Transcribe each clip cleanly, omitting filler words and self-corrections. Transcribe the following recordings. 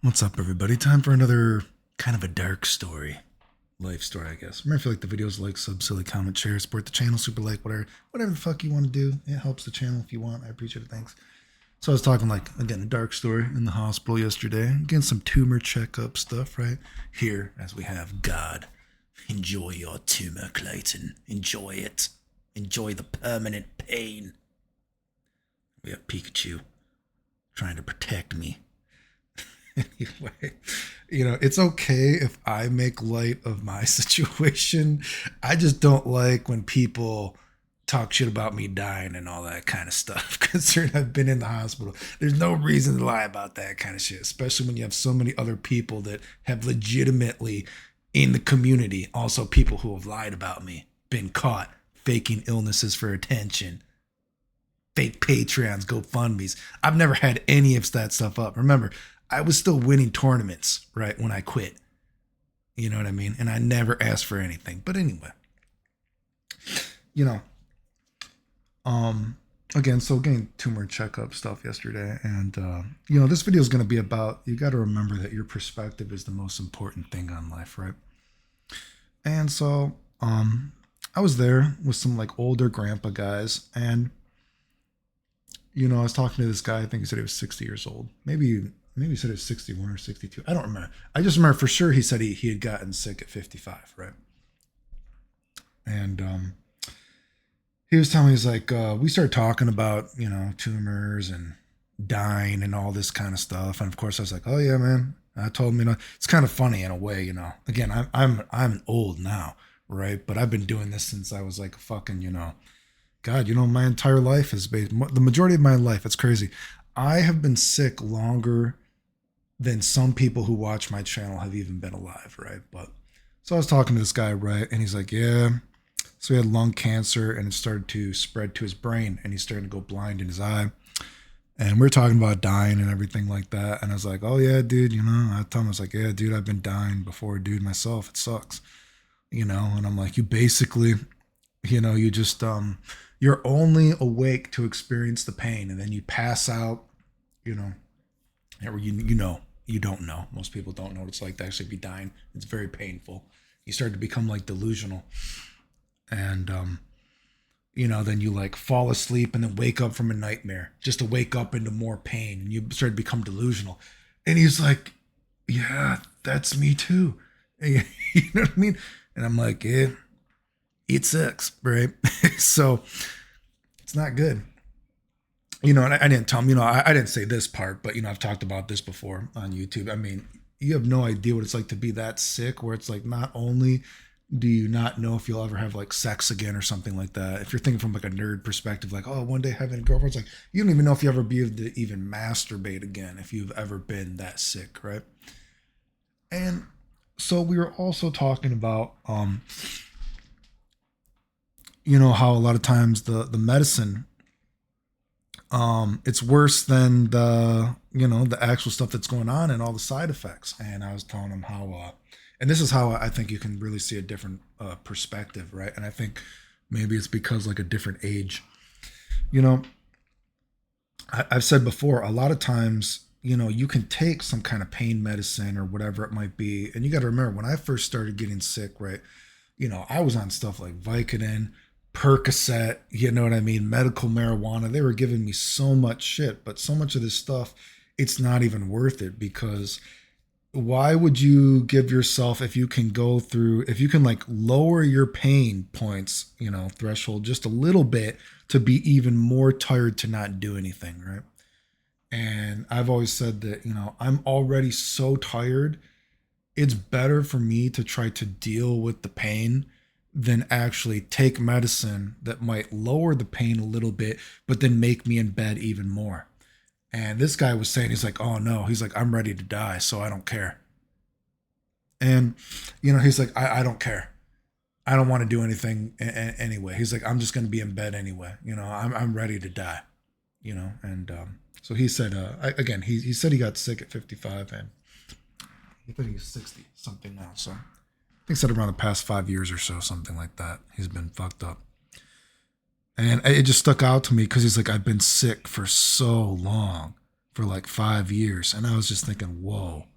What's up, everybody? Time for another kind of a dark story. Life story, I guess. Remember, if you like the videos, like, sub, silly, comment, share, support the channel, super like, whatever the fuck you want to do. It helps the channel if you want. I appreciate it. Thanks. So I was talking, like, again, a dark story in the hospital yesterday. Getting some tumor checkup stuff, right? Here, as we have God. Enjoy your tumor, Clayton. Enjoy it. Enjoy the permanent pain. We have Pikachu trying to protect me. Anyway, it's okay if I make light of my situation. I just don't like when people talk shit about me dying and all that kind of stuff. Considering I've been in the hospital, there's no reason to lie about that kind of shit, especially when you have so many other people that have legitimately in the community, also people who have lied about me, been caught faking illnesses for attention, fake Patreons, GoFundMe's. I've never had any of that stuff up. Remember, I was still winning tournaments, right, when I quit. You know what I mean? And I never asked for anything. But anyway, you know, again, so getting tumor checkup stuff yesterday. And, this video is going to be about, you got to remember that your perspective is the most important thing on life, right? And so, I was there with some like older grandpa guys. And, I was talking to this guy. I think he said he was 60 years old. Maybe he said it was 61 or 62. I don't remember. I just remember for sure he said he had gotten sick at 55, right? And he was telling me, he's like, we started talking about, tumors and dying and all this kind of stuff. And of course I was like, oh yeah, man. I told him, it's kind of funny in a way, Again, I'm old now, right? But I've been doing this since I was like fucking, God, my entire life is based, the majority of my life, it's crazy. I have been sick longer than some people who watch my channel have even been alive, right? But so I was talking to this guy, right? And he's like, yeah. So he had lung cancer and it started to spread to his brain and he's starting to go blind in his eye. And we are talking about dying and everything like that. And I was like, oh yeah, dude, I told him, I was like, yeah, dude, I've been dying before, dude, myself. It sucks. And I'm like, you basically, you just, you're only awake to experience the pain and then you pass out, or you don't know. Most people don't know what it's like to actually be dying. It's very painful. You start to become like delusional. And, then you like fall asleep and then wake up from a nightmare just to wake up into more pain and you start to become delusional. And he's like, yeah, that's me too. You know what I mean? And I'm like, yeah, it sucks, right? So it's not good. And I didn't tell him, I didn't say this part, but, I've talked about this before on YouTube. I mean, you have no idea what it's like to be that sick where it's like, not only do you not know if you'll ever have like sex again or something like that. If you're thinking from like a nerd perspective, like, oh, one day having a girlfriend, it's like, you don't even know if you ever be able to even masturbate again if you've ever been that sick, right? And so we were also talking about, how a lot of times the medicine, it's worse than the actual stuff that's going on and all the side effects. And I was telling him how, and this is how I think you can really see a different perspective, right? And I think maybe it's because like a different age, I've said before, a lot of times, you can take some kind of pain medicine or whatever it might be. And you got to remember when I first started getting sick, right? I was on stuff like Vicodin, Percocet, you know what I mean? Medical marijuana. They were giving me so much shit, but so much of this stuff, it's not even worth it because why would you give yourself, if you can like lower your pain points, threshold just a little bit to be even more tired to not do anything, right? And I've always said that, I'm already so tired. It's better for me to try to deal with the pain than actually take medicine that might lower the pain a little bit, but then make me in bed even more. And this guy was saying, he's like, oh no, he's like, I'm ready to die, so I don't care. And, he's like, I don't care. I don't want to do anything anyway. He's like, I'm just going to be in bed anyway. I'm ready to die, and so he said, again, he said he got sick at 55 and I think he's 60 something now. So I think he said around the past 5 years or so, something like that. He's been fucked up. And it just stuck out to me because he's like, I've been sick for so long, for like 5 years. And I was just thinking, whoa,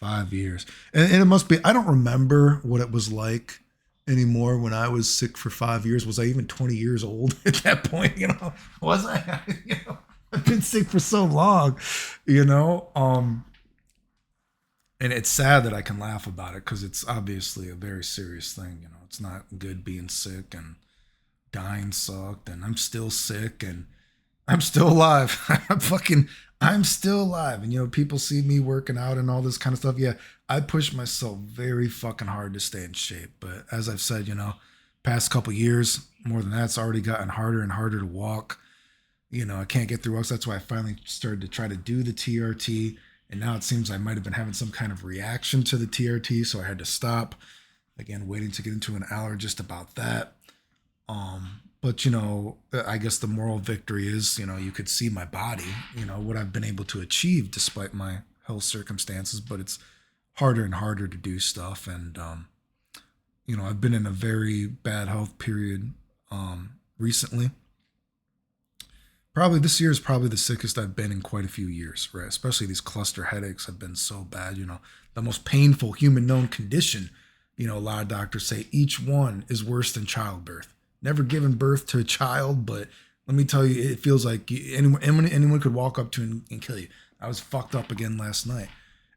5 years. And it must be, I don't remember what it was like anymore when I was sick for 5 years. Was I even 20 years old at that point? Was I? I've been sick for so long, you know? And it's sad that I can laugh about it because it's obviously a very serious thing. It's not good being sick, and dying sucked, and I'm still sick, and I'm still alive. I'm still alive. And people see me working out and all this kind of stuff. Yeah, I push myself very fucking hard to stay in shape. But as I've said, past couple years, more than that, it's already gotten harder and harder to walk. I can't get through walks. That's why I finally started to try to do the TRT. And now it seems I might have been having some kind of reaction to the TRT, so I had to stop. Again, waiting to get into an allergist about that. But I guess the moral victory is, you could see my body, what I've been able to achieve despite my health circumstances, but it's harder and harder to do stuff. And, I've been in a very bad health period recently. Probably this year is probably the sickest I've been in quite a few years, right? Especially these cluster headaches have been so bad, the most painful human known condition. A lot of doctors say each one is worse than childbirth. Never given birth to a child, but let me tell you, it feels like anyone could walk up to and kill you. I was fucked up again last night.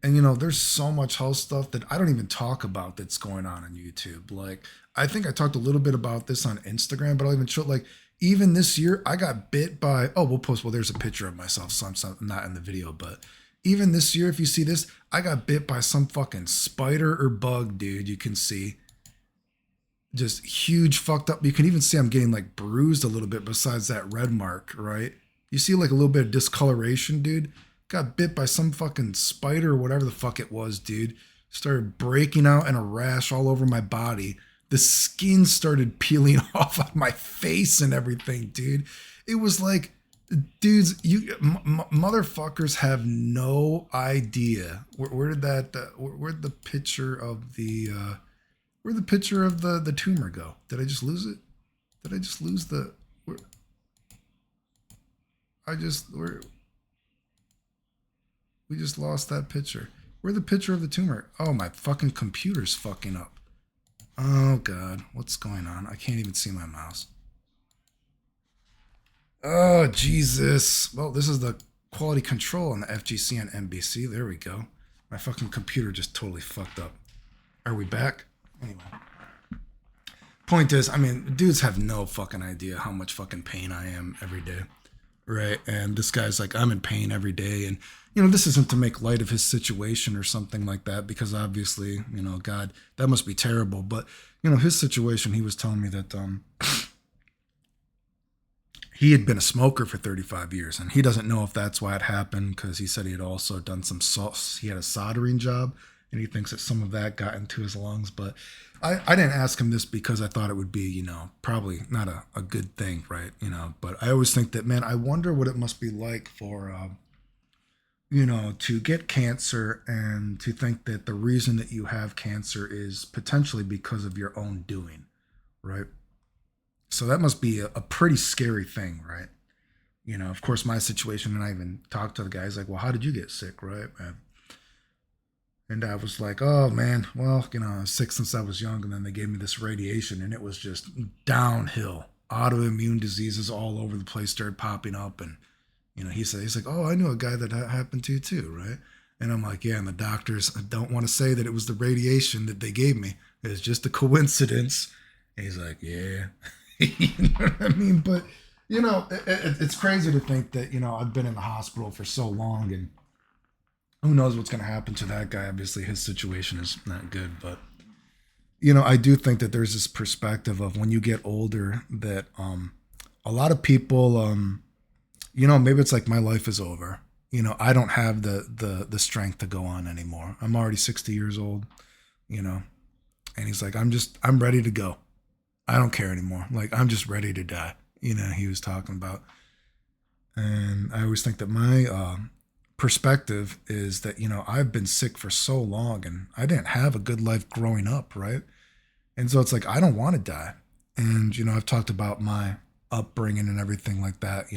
And there's so much health stuff that I don't even talk about that's going on YouTube. Like, I think I talked a little bit about this on Instagram, but I'll even show, like, even this year, I got bit by, there's a picture of myself, so I'm not in the video, but even this year, if you see this, I got bit by some fucking spider or bug, dude. You can see just huge fucked up. You can even see I'm getting like bruised a little bit besides that red mark, right? You see like a little bit of discoloration, dude. Got bit by some fucking spider or whatever the fuck it was, dude. Started breaking out in a rash all over my body. The skin started peeling off of my face and everything, dude. It was like, dudes, motherfuckers have no idea. Where'd the picture of where'd the picture of the tumor go? Did I just lose it? Did I just lose the? We just lost that picture. Where'd the picture of the tumor? Oh, my fucking computer's fucking up. Oh God, what's going on? I can't even see my mouse. Oh, Jesus. Well, this is the quality control on the FGC and NBC. There we go. My fucking computer just totally fucked up. Are we back? Anyway. Point is, dudes have no fucking idea how much fucking pain I am every day. Right? And this guy's like, I'm in pain every day. And, this isn't to make light of his situation or something like that, because obviously, God, that must be terrible. But, his situation, he was telling me that, he had been a smoker for 35 years, and he doesn't know if that's why it happened, because he said he had also done he had a soldering job, and he thinks that some of that got into his lungs. But I didn't ask him this because I thought it would be, probably not a good thing, right? But I always think that, man, I wonder what it must be like for, to get cancer and to think that the reason that you have cancer is potentially because of your own doing, right? So that must be a pretty scary thing, right? Of course, my situation, and I even talked to the guys like, well, how did you get sick, right? And I was like, oh, man, well, I was sick since I was young, and then they gave me this radiation, and it was just downhill. Autoimmune diseases all over the place started popping up, and, he's like, oh, I knew a guy that happened to too, right? And I'm like, yeah, and the doctors don't want to say that it was the radiation that they gave me. It's just a coincidence. And he's like, yeah. You know what I mean? But, it's crazy to think that, I've been in the hospital for so long, and who knows what's going to happen to that guy. Obviously, his situation is not good. But, I do think that there's this perspective of when you get older that a lot of people, maybe it's like my life is over. I don't have the strength to go on anymore. I'm already 60 years old, and he's like, I'm ready to go. I don't care anymore. Like, I'm just ready to die. He was talking about. And I always think that my perspective is that, I've been sick for so long and I didn't have a good life growing up, right? And so it's like, I don't want to die. And, I've talked about my upbringing and everything like that,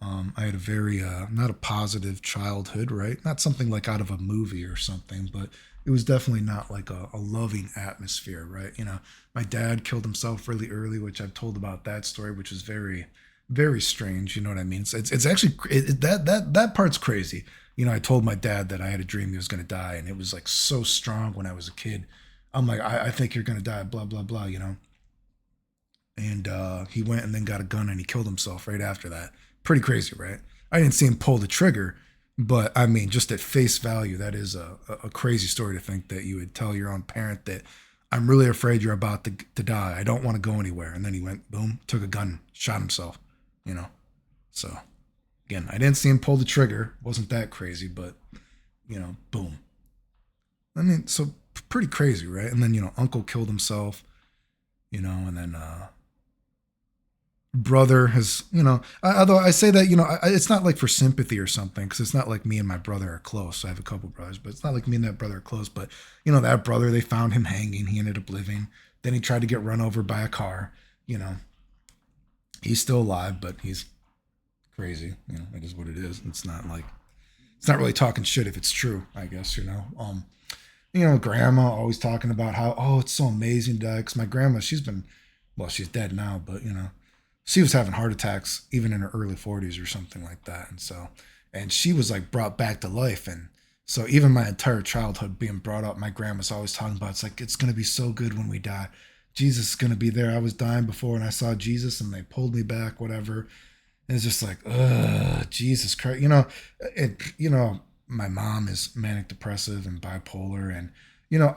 I had a very not a positive childhood, right? Not something like out of a movie or something, but it was definitely not like a loving atmosphere, right? My dad killed himself really early, which I've told about that story, which is very, very strange. You know what I mean? It's actually that part's crazy. I told my dad that I had a dream he was going to die, and it was like so strong when I was a kid. I'm like, I think you're going to die, blah blah blah. And he went and then got a gun and he killed himself right after that. Pretty crazy, right? I didn't see him pull the trigger, but I mean, just at face value, that is a crazy story to think that you would tell your own parent that I'm really afraid you're about to die. I don't want to go anywhere. And then he went, boom, took a gun, shot himself, you know? So, again, I didn't see him pull the trigger. Wasn't that crazy, but, boom. I mean, so pretty crazy, right? And then, uncle killed himself, and then brother has, although I say that, it's not like for sympathy or something, because it's not like me and my brother are close. I have a couple brothers, but it's not like me and that brother are close. But that brother, they found him hanging. He ended up living. Then he tried to get run over by a car. He's still alive, but he's crazy. It is what it is. It's not really talking shit if it's true, I guess. Grandma always talking about how, oh, it's so amazing, Dad. Because my grandma, she's dead now, but she was having heart attacks even in her early 40s or something like that. And she was like brought back to life. And so even my entire childhood being brought up, my grandma's always talking about, it's like, it's going to be so good when we die. Jesus is going to be there. I was dying before and I saw Jesus and they pulled me back, whatever. And it's just like, Jesus Christ. My mom is manic depressive and bipolar. And,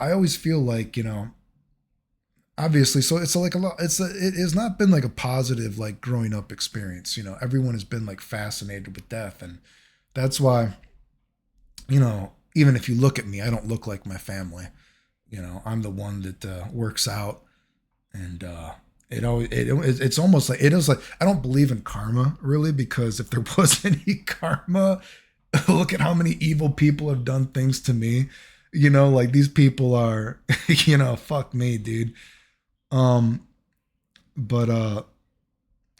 I always feel like, obviously, so it's like a lot, it has not been like a positive like growing up experience. Everyone has been like fascinated with death, and that's why, even if you look at me, I don't look like my family. I'm the one that works out. And it's almost like, it is like, I don't believe in karma really, because if there was any karma, look at how many evil people have done things to me. Like these people are, fuck me, dude. um but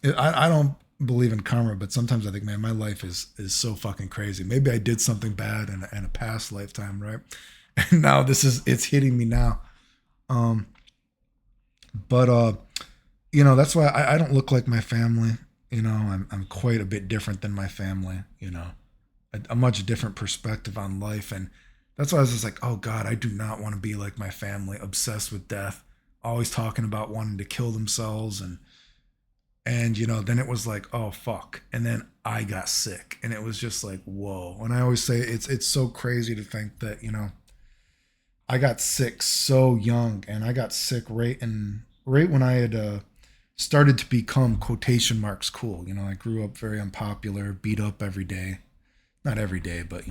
I don't believe in karma, but sometimes I think, man, my life is so fucking crazy. Maybe I did something bad in a past lifetime, right? And now it's hitting me now. um but that's why I don't look like my family. I'm quite a bit different than my family. A much different perspective on life. And that's why I was just like, oh God, I do not want to be like my family, obsessed with death, always talking about wanting to kill themselves. And then it was like, oh fuck. And then I got sick. And it was just like, whoa. And I always say it's so crazy to think that, I got sick so young, and I got sick right when I had started to become quotation marks cool. I grew up very unpopular, beat up every day. Not every day, but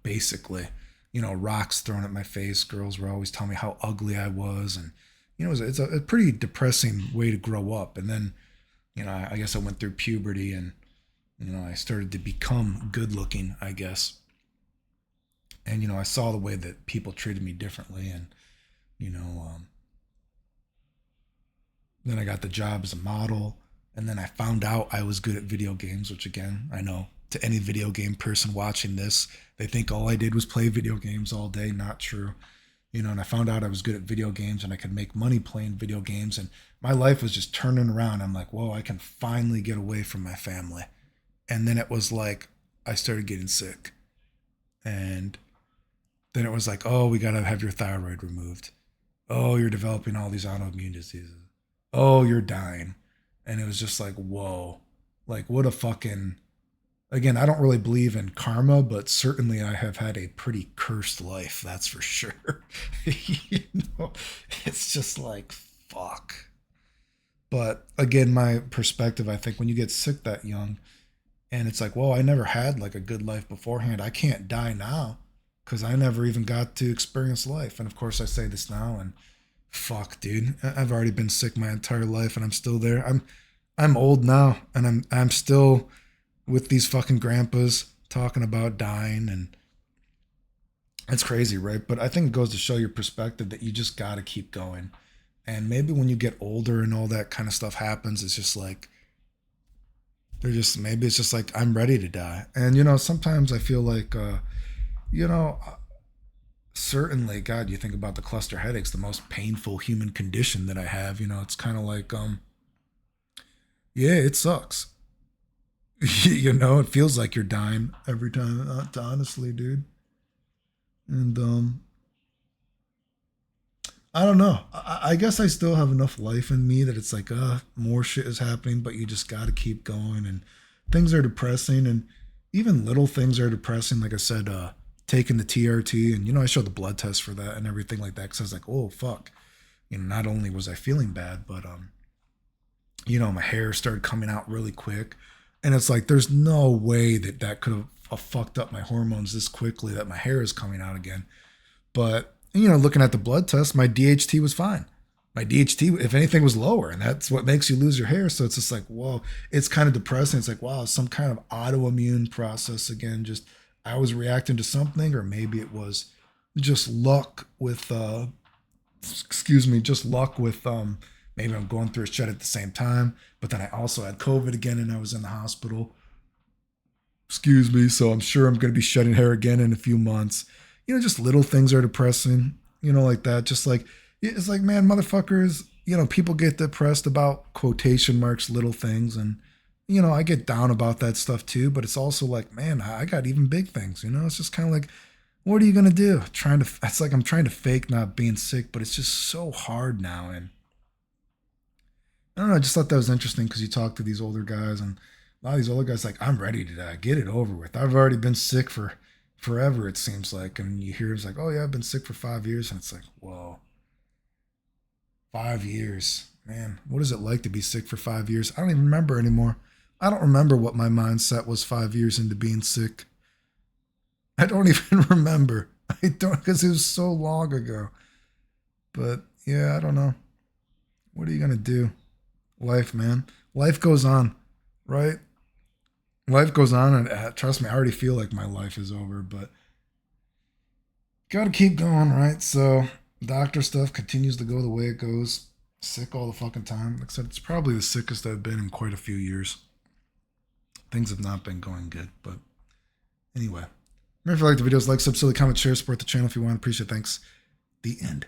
basically, rocks thrown at my face. Girls were always telling me how ugly I was. And it's a pretty depressing way to grow up. And then, I guess I went through puberty, and I started to become good looking, I guess. And I saw the way that people treated me differently. And you know then I got the job as a model. And then I found out I was good at video games, which, again, I know to any video game person watching this, they think all I did was play video games all day. Not true. And I found out I was good at video games and I could make money playing video games. And my life was just turning around. I'm like, whoa, I can finally get away from my family. And then it was like, I started getting sick. And then it was like, oh, we got to have your thyroid removed. Oh, you're developing all these autoimmune diseases. Oh, you're dying. And it was just like, whoa, like what a fucking, again, I don't really believe in karma, but certainly I have had a pretty cursed life. That's for sure. you know, it's just like, fuck. But again, my perspective, I think when you get sick that young and it's like, whoa, I never had like a good life beforehand. I can't die now because I never even got to experience life. And of course I say this now and fuck, dude, I've already been sick my entire life and I'm still there. I'm old now and I'm still with these fucking grandpas talking about dying, and it's crazy, right? But I think it goes to show your perspective that you just got to keep going. And maybe when you get older and all that kind of stuff happens, it's just like They're just, maybe it's just like, I'm ready to die. And, sometimes I feel like, you know, certainly, God, you think about the cluster headaches, the most painful human condition that I have, it's kind of like, yeah, it sucks. It feels like you're dying every time, honestly, dude. And, I don't know. I guess I still have enough life in me that it's like, more shit is happening, but you just got to keep going. And things are depressing, and even little things are depressing. Like I said, taking the TRT, and I showed the blood test for that and everything like that, because I was like, oh fuck. Not only was I feeling bad, but my hair started coming out really quick, and it's like there's no way that could have fucked up my hormones this quickly that my hair is coming out again. But looking at the blood test, my DHT was fine. My DHT, if anything, was lower, and that's what makes you lose your hair. So it's just like, whoa, it's kind of depressing. It's like, wow, some kind of autoimmune process again. Just I was reacting to something, or maybe it was just luck with, excuse me, just luck with, maybe I'm going through a shed at the same time. But then I also had COVID again, and I was in the hospital. Excuse me. So I'm sure I'm going to be shedding hair again in a few months. Just little things are depressing, like that. Just like, it's like, man, motherfuckers, people get depressed about quotation marks, little things. And, I get down about that stuff too. But it's also like, man, I got even big things, it's just kind of like, what are you going to do? It's like I'm trying to fake not being sick, but it's just so hard now. And I don't know, I just thought that was interesting because you talk to these older guys, and a lot of these older guys like, I'm ready to die. Get it over with. I've already been sick for forever, it seems like. And you hear it's like, oh yeah, I've been sick for 5 years. And it's like, whoa, 5 years. Man, what is it like to be sick for 5 years? I don't even remember anymore. I don't remember what my mindset was 5 years into being sick. I don't even remember. I don't, because it was so long ago. But yeah, I don't know. What are you going to do? Life, man. Life goes on, right? Life goes on, and trust me, I already feel like my life is over, but gotta keep going, right? So, doctor stuff continues to go the way it goes. Sick all the fucking time. Like I said, it's probably the sickest I've been in quite a few years. Things have not been going good, but anyway. Remember, if you like the videos, like, subscribe, comment, share, support the channel if you want. Appreciate it. Thanks. The end.